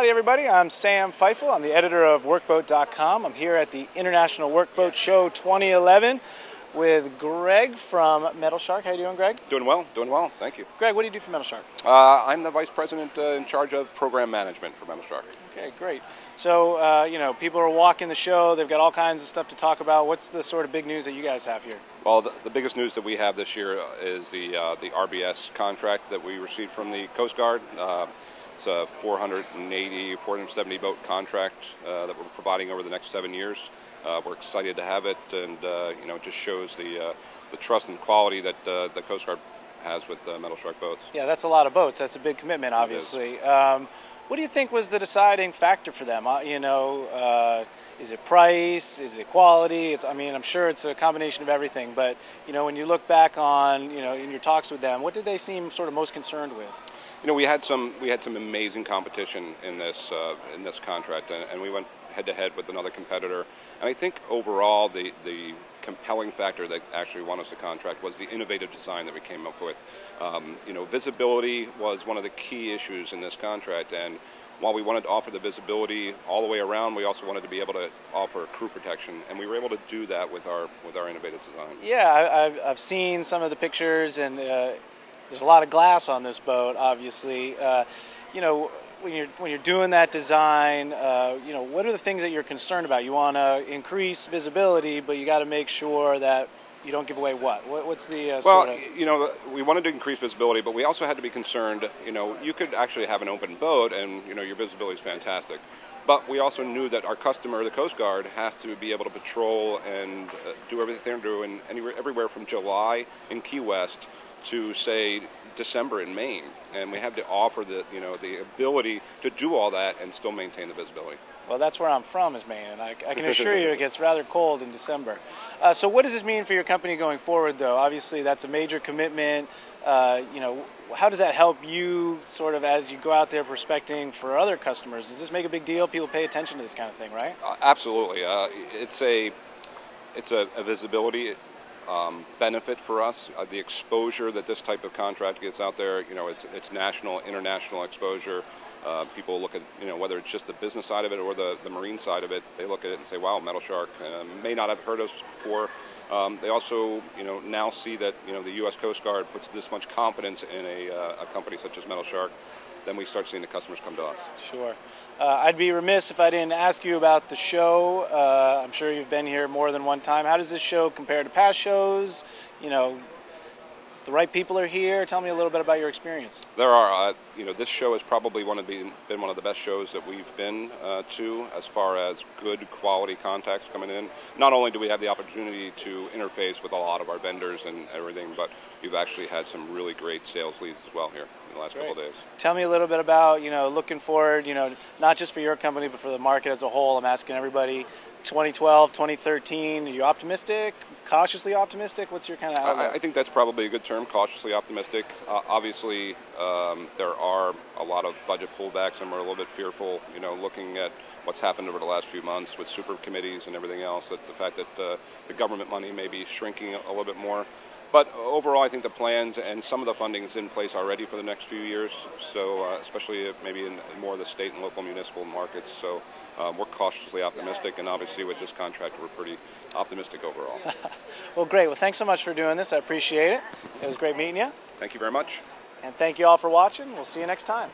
Howdy everybody, I'm Sam Pfeifle. I'm the editor of WorkBoat.com. I'm here at the International WorkBoat Show 2011 with Greg from Metal Shark. How you doing, Greg? Doing well, thank you. Greg, what do you do for Metal Shark? I'm the vice president in charge of program management for Metal Shark. Okay, great. So, people are walking the show, they've got all kinds of stuff to talk about. What's the sort of big news that you guys have here? Well, the biggest news that we have this year is the RBS contract that we received from the Coast Guard. It's a 470 boat contract that we're providing over the next 7 years. We're excited to have it, and it just shows the trust and quality that the Coast Guard has with Metal Shark boats. Yeah, that's a lot of boats. That's a big commitment, obviously. What do you think was the deciding factor for them? Is it price? Is it quality? I'm sure it's a combination of everything. But when you look back on in your talks with them, what did they seem sort of most concerned with? We had some amazing competition in this contract, and we went head to head with another competitor. And I think overall the compelling factor that actually won us the contract was the innovative design that we came up with. Visibility was one of the key issues in this contract, and while we wanted to offer the visibility all the way around, we also wanted to be able to offer crew protection, and we were able to do that with our innovative design. Yeah, I've seen some of the pictures, and there's a lot of glass on this boat, obviously. When you're doing that design, what are the things that you're concerned about? You want to increase visibility, but you got to make sure that you don't give away what? What's the we wanted to increase visibility, but we also had to be concerned. You could actually have an open boat, and your visibility is fantastic. But we also knew that our customer, the Coast Guard, has to be able to patrol and do everything they're doing everywhere from July in Key West to, say, December in Maine, and we have to offer the ability to do all that and still maintain the visibility. Well, that's where I'm from, is Maine, and I can assure you it gets rather cold in December. So what does this mean for your company going forward, though? Obviously, that's a major commitment. How does that help you sort of as you go out there prospecting for other customers? Does this make a big deal? People pay attention to this kind of thing, right? Absolutely. It's a visibility benefit for us. The exposure that this type of contract gets out there, it's national, international exposure. People look at, whether it's just the business side of it or the marine side of it, they look at it and say, wow, Metal Shark may not have heard us before. They also, now see that, the U.S. Coast Guard puts this much confidence in a company such as Metal Shark. Then we start seeing the customers come to us. Sure. I'd be remiss if I didn't ask you about the show. I'm sure you've been here more than one time. How does this show compare to past shows? The right people are here. Tell me a little bit about your experience. There are, this show has probably been one of the best shows that we've been to as far as good quality contacts coming in. Not only do we have the opportunity to interface with a lot of our vendors and everything, but we've actually had some really great sales leads as well here in the last couple of days. Tell me a little bit about, looking forward, not just for your company, but for the market as a whole. I'm asking everybody, 2012, 2013, are you optimistic, cautiously optimistic? What's your kind of outlook? I think that's probably a good term, cautiously optimistic. Obviously, there are a lot of budget pullbacks, and we're a little bit fearful, looking at what's happened over the last few months with super committees and everything else, that the fact that the government money may be shrinking a little bit more. But overall, I think the plans and some of the funding is in place already for the next few years, so especially maybe in more of the state and local municipal markets. So we're cautiously optimistic, and obviously with this contract, we're pretty optimistic overall. Well, great. Well, thanks so much for doing this. I appreciate it. It was great meeting you. Thank you very much. And thank you all for watching. We'll see you next time.